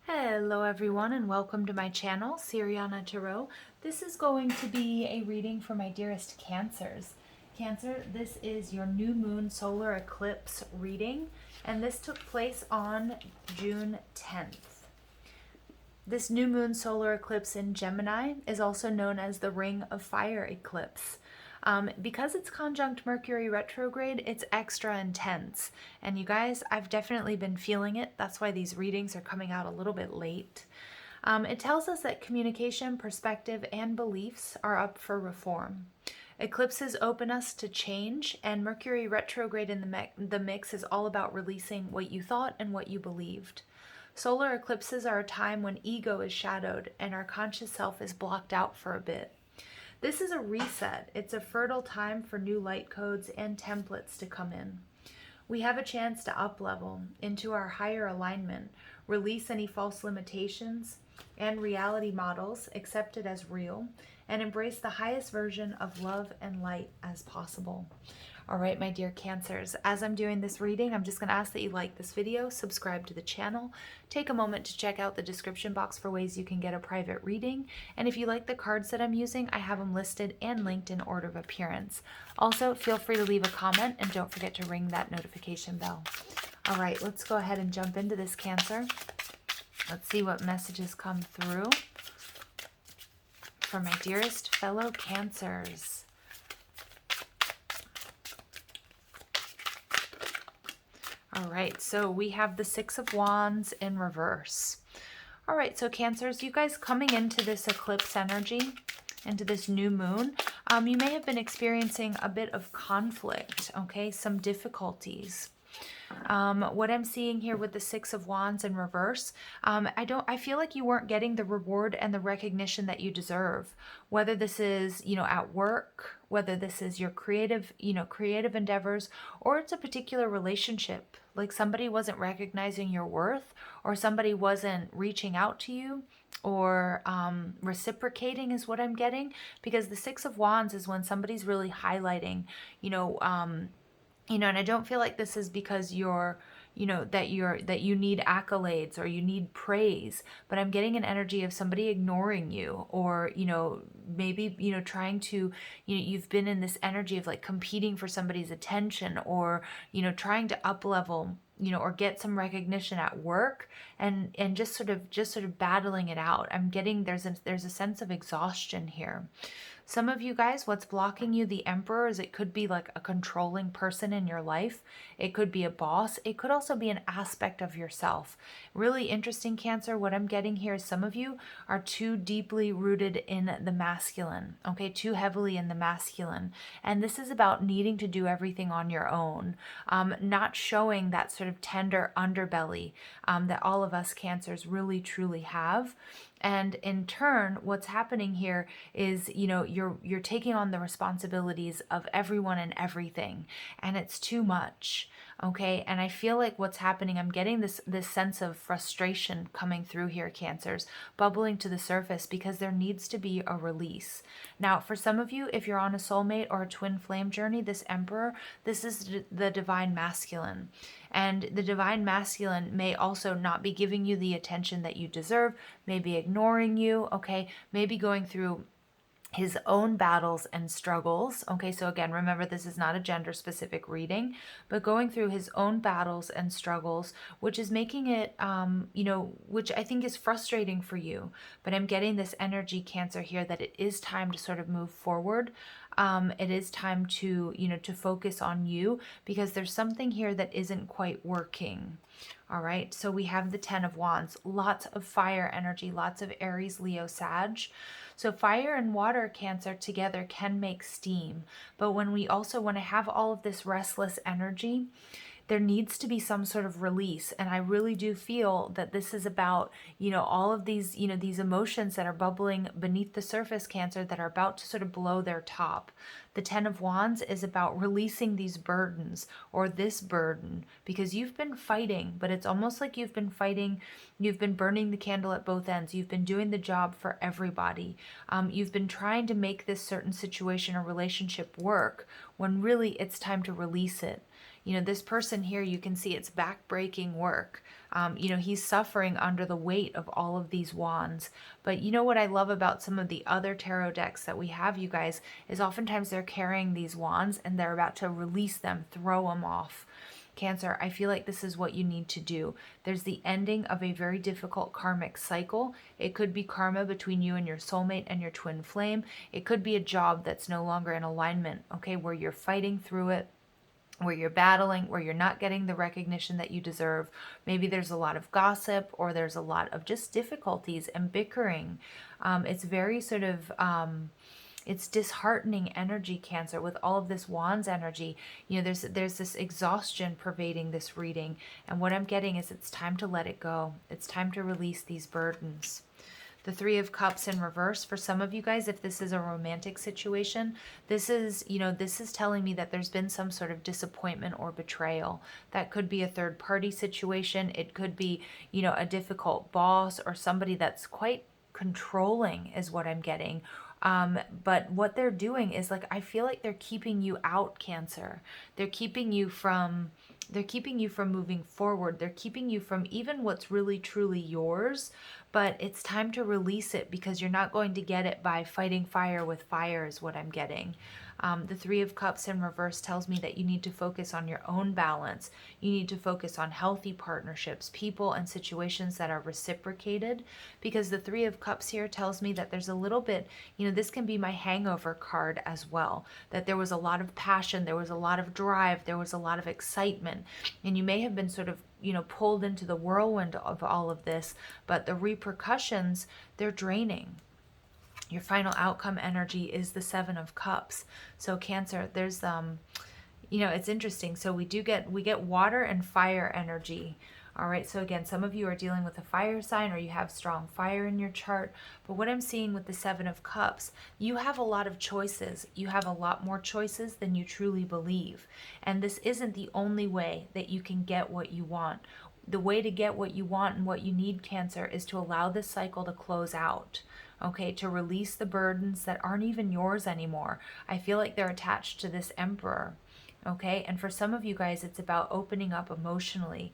Hello everyone and welcome to my channel, Siriana Tarot. This is going to be a reading for my dearest Cancers. Cancer, this is your new moon solar eclipse reading, and this took place on June 10th. This new moon solar eclipse in Gemini is also known as the Ring of Fire eclipse. Because it's conjunct Mercury retrograde, it's extra intense. And you guys, I've definitely been feeling it. That's why these readings are coming out a little bit late. It tells us that communication, perspective, and beliefs are up for reform. Eclipses open us to change, and Mercury retrograde in the mix is all about releasing what you thought and what you believed. Solar eclipses are a time when ego is shadowed and our conscious self is blocked out for a bit. This is a reset. It's a fertile time for new light codes and templates to come in. We have a chance to up-level into our higher alignment, release any false limitations and reality models accepted as real, and embrace the highest version of love and light as possible. All right, my dear Cancers, as I'm doing this reading, I'm just going to ask that you like this video, subscribe to the channel, take a moment to check out the description box for ways you can get a private reading, and if you like the cards that I'm using, I have them listed and linked in order of appearance. Also, feel free to leave a comment and don't forget to ring that notification bell. All right, let's go ahead and jump into this, Cancer. Let's see what messages come through for my dearest fellow Cancers. All right, so we have the Six of Wands in reverse. All right, so Cancers, you guys coming into this eclipse energy, into this new moon, you may have been experiencing a bit of conflict, okay, some difficulties. What I'm seeing here with the Six of Wands in reverse, I feel like you weren't getting the reward and the recognition that you deserve, whether this is, at work, whether this is your creative endeavors, or it's a particular relationship, like somebody wasn't recognizing your worth, or somebody wasn't reaching out to you, or reciprocating is what I'm getting, because the Six of Wands is when somebody's really highlighting, and I don't feel like this is because that you need accolades or you need praise, but I'm getting an energy of somebody ignoring you, or, maybe, trying to, you've been in this energy of like competing for somebody's attention, or, trying to up level, or get some recognition at work, and just sort of battling it out. I'm getting there's a sense of exhaustion here. Some of you guys, what's blocking you, the Emperor, is it could be like a controlling person in your life. It could be a boss. It could also be an aspect of yourself. Really interesting, Cancer. What I'm getting here is some of you are too deeply rooted in the masculine, okay? Too heavily in the masculine. And this is about needing to do everything on your own, not showing that sort of tender underbelly that all of us Cancers really, truly have. And in turn, what's happening here is, you're taking on the responsibilities of everyone and everything, and it's too much, okay? And I feel like what's happening, I'm getting this sense of frustration coming through here, Cancers, bubbling to the surface, because there needs to be a release. Now, for some of you, if you're on a soulmate or a twin flame journey, this Emperor, this is the divine masculine. And the divine masculine may also not be giving you the attention that you deserve, maybe ignoring you, okay? Maybe going through his own battles and struggles. Okay, so again, remember, this is not a gender specific reading, but going through his own battles and struggles, which is making it, which I think is frustrating for you. But I'm getting this energy, Cancer, here, that it is time to sort of move forward. It is time to, to focus on you, because there's something here that isn't quite working. All right, so we have the Ten of Wands, lots of fire energy, lots of Aries, Leo, Sag. So fire and water, Cancer, together can make steam. But when we also want to have all of this restless energy, there needs to be some sort of release. And I really do feel that this is about, all of these, these emotions that are bubbling beneath the surface, Cancer, that are about to sort of blow their top. The Ten of Wands is about releasing these burdens, or this burden, because you've been fighting, but it's almost like you've been fighting, you've been burning the candle at both ends. You've been doing the job for everybody. You've been trying to make this certain situation or relationship work, when really it's time to release it. You know, this person here, you can see it's back-breaking work. You know, he's suffering under the weight of all of these wands. But you know what I love about some of the other tarot decks that we have, you guys, is oftentimes they're carrying these wands and they're about to release them, throw them off. Cancer, I feel like this is what you need to do. There's the ending of a very difficult karmic cycle. It could be karma between you and your soulmate and your twin flame. It could be a job that's no longer in alignment, okay, where you're fighting through it, where you're battling, where you're not getting the recognition that you deserve. Maybe there's a lot of gossip, or there's a lot of just difficulties and bickering. It's very sort of... it's disheartening energy, Cancer, with all of this wands energy. You know, there's this exhaustion pervading this reading. And what I'm getting is it's time to let it go. It's time to release these burdens. The Three of Cups in reverse. For some of you guys, if this is a romantic situation, this is, you know, this is telling me that there's been some sort of disappointment or betrayal. That could be a third party situation. It could be, you know, a difficult boss or somebody that's quite controlling is what I'm getting. But what they're doing is, like, I feel like they're keeping you out, Cancer. They're keeping you from moving forward. They're keeping you from even what's really truly yours. But it's time to release it, because you're not going to get it by fighting fire with fire is what I'm getting. The Three of Cups in reverse tells me that you need to focus on your own balance. You need to focus on healthy partnerships, people and situations that are reciprocated, because the Three of Cups here tells me that there's a little bit, you know, this can be my hangover card as well, that there was a lot of passion, there was a lot of drive, there was a lot of excitement, and you may have been sort of, you know, pulled into the whirlwind of all of this, but the repercussions, they're draining. Your final outcome energy is the Seven of Cups. So Cancer, there's you know, it's interesting. So we get water and fire energy. All right, so again, some of you are dealing with a fire sign, or you have strong fire in your chart. But what I'm seeing with the Seven of Cups, you have a lot of choices. You have a lot more choices than you truly believe. And this isn't the only way that you can get what you want. The way to get what you want and what you need, Cancer, is to allow this cycle to close out. Okay, to release the burdens that aren't even yours anymore. I feel like they're attached to this Emperor. Okay, and for some of you guys, it's about opening up emotionally,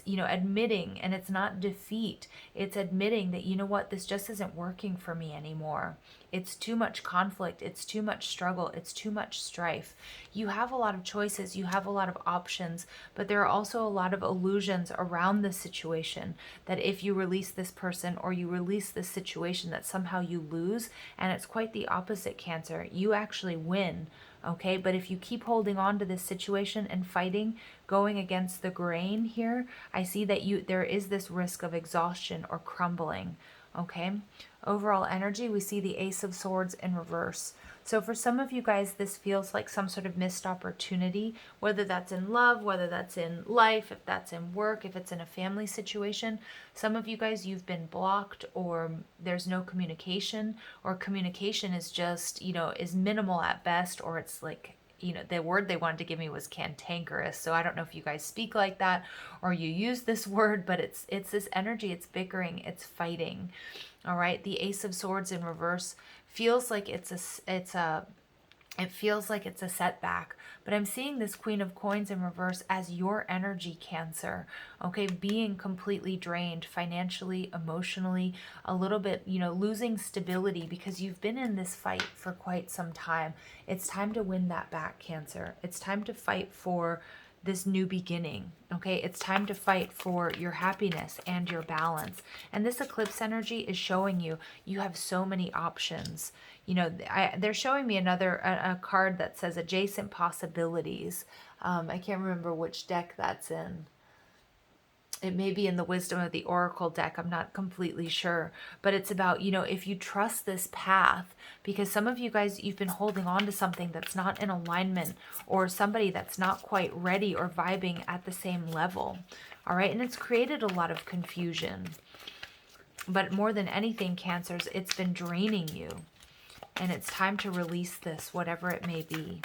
you know, admitting, and it's not defeat, it's admitting that, you know what, this just isn't working for me anymore. It's too much conflict, it's too much struggle, it's too much strife. You have a lot of choices, you have a lot of options, but there are also a lot of illusions around this situation, that if you release this person or you release this situation, that somehow you lose. And it's quite the opposite, Cancer. You actually win. Okay, but if you keep holding on to this situation and fighting, going against the grain here, I see that there is this risk of exhaustion or crumbling. Okay, overall energy, we see the Ace of Swords in reverse. So for some of you guys, this feels like some sort of missed opportunity, whether that's in love, whether that's in life, if that's in work, if it's in a family situation. Some of you guys, you've been blocked, or there's no communication, or communication is just, you know, is minimal at best, or it's like, you know, the word they wanted to give me was cantankerous. So I don't know if you guys speak like that or you use this word, but it's this energy, it's bickering, it's fighting. All right, the Ace of Swords in reverse feels like it feels like it's a setback, but I'm seeing this Queen of Coins in reverse as your energy, Cancer. Okay, being completely drained financially, emotionally, a little bit, you know, losing stability because you've been in this fight for quite some time. It's time to win that back, Cancer. It's time to fight for this new beginning. Okay, it's time to fight for your happiness and your balance. And this eclipse energy is showing you have so many options. You know, they're showing me a card that says adjacent possibilities. I can't remember which deck that's in. It may be in the Wisdom of the Oracle deck. I'm not completely sure. But it's about, you know, if you trust this path, because some of you guys, you've been holding on to something that's not in alignment, or somebody that's not quite ready or vibing at the same level. All right. And it's created a lot of confusion. But more than anything, Cancers, it's been draining you. And it's time to release this, whatever it may be.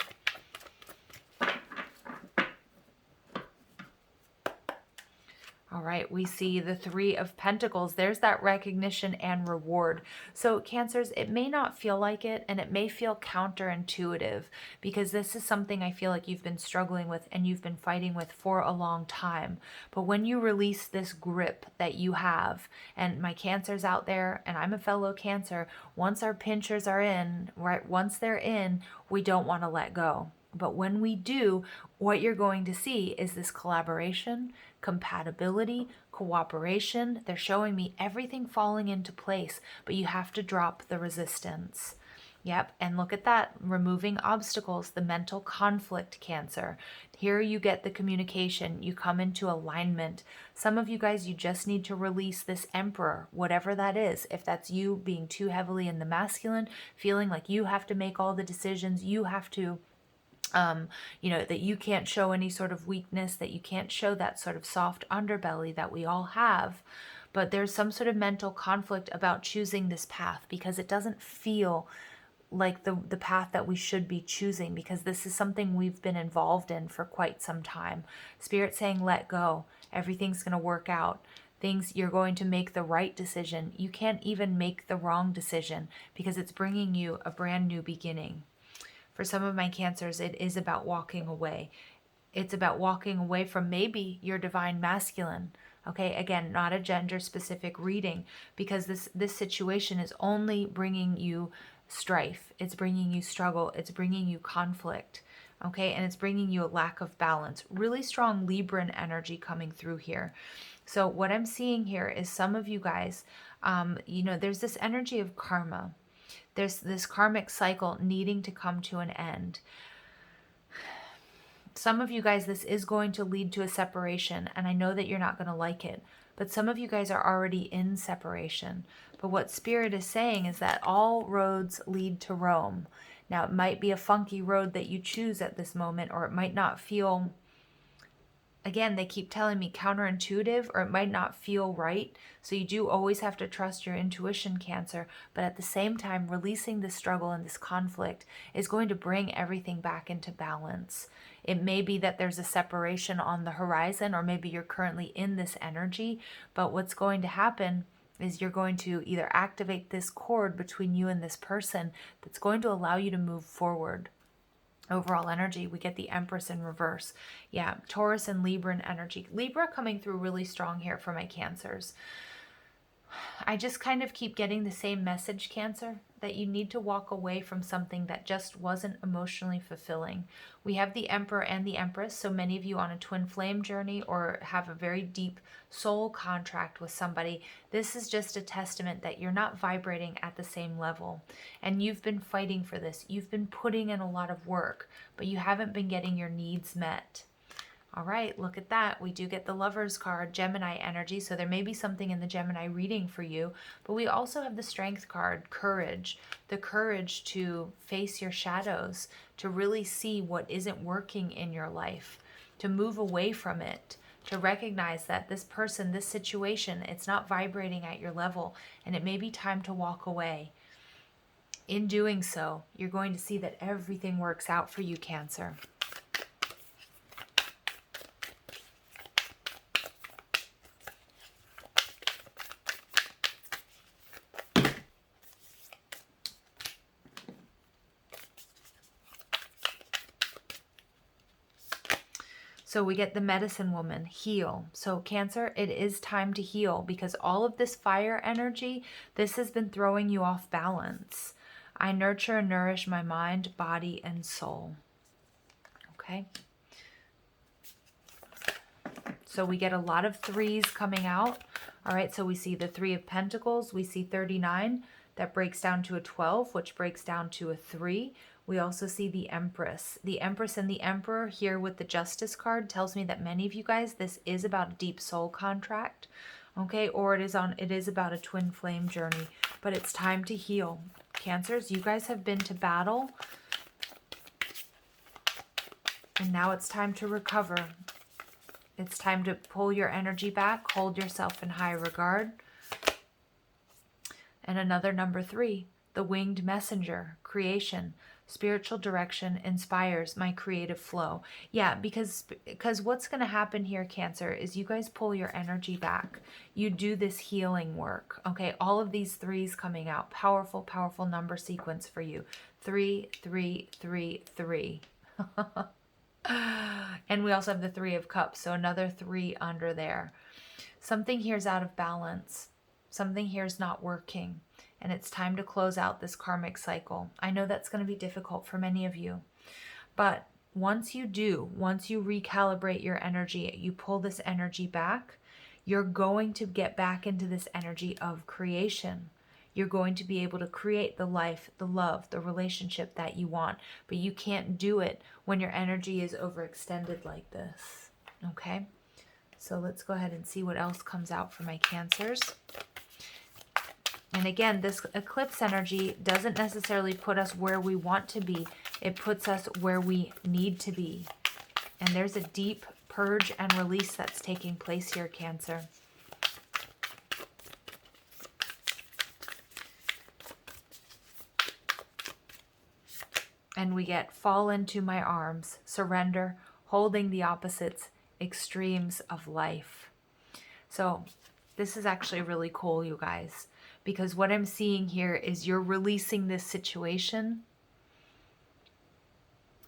All right, we see the Three of Pentacles. There's that recognition and reward. So Cancers, it may not feel like it, and it may feel counterintuitive, because this is something I feel like you've been struggling with and you've been fighting with for a long time. But when you release this grip that you have, and my Cancers out there, and I'm a fellow Cancer, once our pinchers are in, right, once they're in, we don't want to let go. But when we do, what you're going to see is this collaboration, compatibility, cooperation. They're showing me everything falling into place, but you have to drop the resistance. Yep, and look at that, removing obstacles, the mental conflict, Cancer. Here you get the communication, you come into alignment. Some of you guys, you just need to release this Emperor, whatever that is. If that's you being too heavily in the masculine, feeling like you have to make all the decisions, you have to that you can't show any sort of weakness, that you can't show that sort of soft underbelly that we all have. But there's some sort of mental conflict about choosing this path, because it doesn't feel like the path that we should be choosing, because this is something we've been involved in for quite some time. Spirit saying, let go. Everything's going to work out. You're going to make the right decision. You can't even make the wrong decision, because it's bringing you a brand new beginning. For some of my Cancers, it is about walking away. It's about walking away from maybe your divine masculine. Okay, again, not a gender-specific reading, because this situation is only bringing you strife. It's bringing you struggle. It's bringing you conflict. Okay, and it's bringing you a lack of balance. Really strong Libran energy coming through here. So what I'm seeing here is some of you guys, there's this energy of karma. There's this karmic cycle needing to come to an end. Some of you guys, this is going to lead to a separation, and I know that you're not going to like it, but some of you guys are already in separation. But what Spirit is saying is that all roads lead to Rome. Now, it might be a funky road that you choose at this moment, or it might not feel, again, they keep telling me counterintuitive, or it might not feel right. So you do always have to trust your intuition, Cancer. But at the same time, releasing this struggle and this conflict is going to bring everything back into balance. It may be that there's a separation on the horizon, or maybe you're currently in this energy. But what's going to happen is you're going to either activate this cord between you and this person that's going to allow you to move forward. Overall energy, we get the Empress in reverse. Yeah, Taurus and Libran energy. Libra coming through really strong here for my Cancers. I just kind of keep getting the same message, Cancer, that you need to walk away from something that just wasn't emotionally fulfilling. We have the Emperor and the Empress, so many of you on a twin flame journey or have a very deep soul contract with somebody. This is just a testament that you're not vibrating at the same level. And you've been fighting for this. You've been putting in a lot of work, but you haven't been getting your needs met. All right, look at that. We do get the Lovers card, Gemini energy. So there may be something in the Gemini reading for you. But we also have the Strength card, Courage. The courage to face your shadows, to really see what isn't working in your life, to move away from it, to recognize that this person, this situation, it's not vibrating at your level, and it may be time to walk away. In doing so, you're going to see that everything works out for you, Cancer. So we get the Medicine Woman, heal. So Cancer, it is time to heal, because all of this fire energy, this has been throwing you off balance. I nurture and nourish my mind, body, and soul. Okay. So we get a lot of threes coming out. All right, so we see the Three of Pentacles. We see 39. That breaks down to a 12, which breaks down to a 3. We also see the Empress. The Empress and the Emperor here with the Justice card tells me that many of you guys, this is about a deep soul contract, okay? Or it is about a twin flame journey, but it's time to heal. Cancers, you guys have been to battle, and now it's time to recover. It's time to pull your energy back, hold yourself in high regard. And another number 3, the Winged Messenger, creation. Spiritual direction inspires my creative flow. Yeah, because what's going to happen here, Cancer, is you guys pull your energy back. You do this healing work. Okay, all of these threes coming out. Powerful, powerful number sequence for you. 3, 3, 3, 3. And we also have the Three of Cups, so another 3 under there. Something here is out of balance. Something here is not working. And it's time to close out this karmic cycle. I know that's going to be difficult for many of you. But once you recalibrate your energy, you pull this energy back, you're going to get back into this energy of creation. You're going to be able to create the life, the love, the relationship that you want. But you can't do it when your energy is overextended like this. Okay? So let's go ahead and see what else comes out for my Cancers. And again, this eclipse energy doesn't necessarily put us where we want to be. It puts us where we need to be. And there's a deep purge and release that's taking place here, Cancer. And we get fall into my arms, surrender, holding the opposites, extremes of life. So this is actually really cool, you guys, because what I'm seeing here is you're releasing this situation,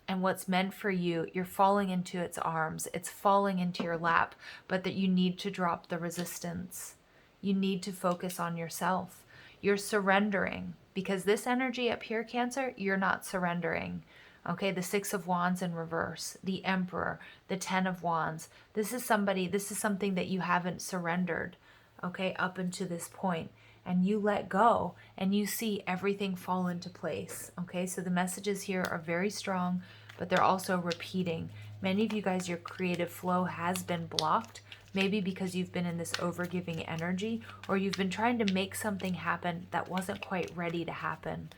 and what's meant for you, you're falling into its arms. It's falling into your lap, but that you need to drop the resistance. You need to focus on yourself. You're surrendering, because this energy up here, Cancer, you're not surrendering. Okay, the Six of Wands in reverse, the Emperor, the Ten of Wands. This is something that you haven't surrendered, okay, up until this point. And you let go and you see everything fall into place. Okay, so the messages here are very strong, but they're also repeating. Many of you guys, your creative flow has been blocked, maybe because you've been in this overgiving energy, or you've been trying to make something happen that wasn't quite ready to happen.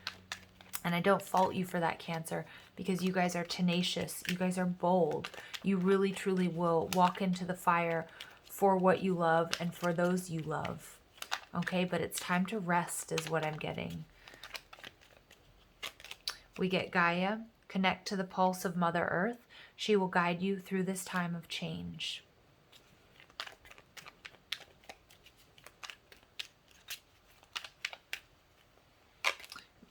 And I don't fault you for that, Cancer, because you guys are tenacious. You guys are bold. You really, truly will walk into the fire for what you love and for those you love. Okay, but it's time to rest is what I'm getting. We get Gaia, connect to the pulse of Mother Earth. She will guide you through this time of change.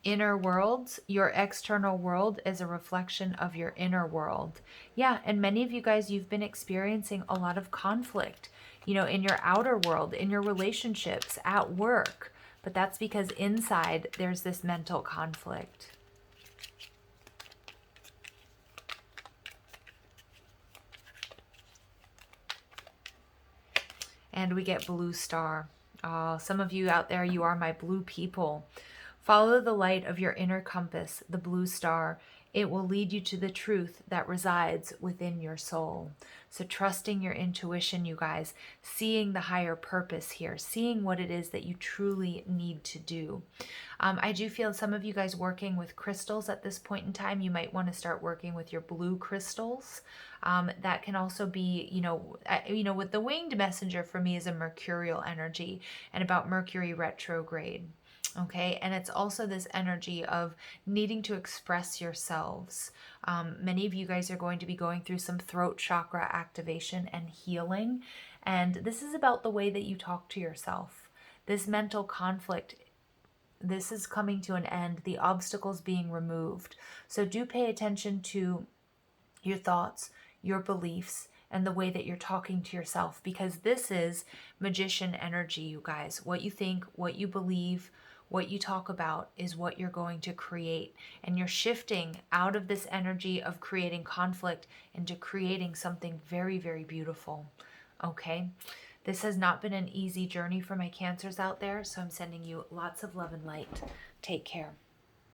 Inner worlds, your external world is a reflection of your inner world. Yeah, and many of you guys, you've been experiencing a lot of conflict, you know, in your outer world, in your relationships, at work. But that's because inside there's this mental conflict. And we get blue star. Oh, some of you out there, you are my blue people. Follow the light of your inner compass, the blue star. It will lead you to the truth that resides within your soul. So trusting your intuition, you guys, seeing the higher purpose here, seeing what it is that you truly need to do. I do feel some of you guys working with crystals at this point in time. You might want to start working with your blue crystals. That can also be, with the winged messenger for me is a mercurial energy and about Mercury retrograde. Okay, and it's also this energy of needing to express yourselves. Many of you guys are going to be going through some throat chakra activation and healing, and this is about the way that you talk to yourself. This mental conflict, this is coming to an end, the obstacles being removed. So do pay attention to your thoughts, your beliefs, and the way that you're talking to yourself, because this is magician energy, you guys. What you think, what you believe, what you talk about is what you're going to create. And you're shifting out of this energy of creating conflict into creating something very, very beautiful. Okay? This has not been an easy journey for my Cancers out there, so I'm sending you lots of love and light. Take care.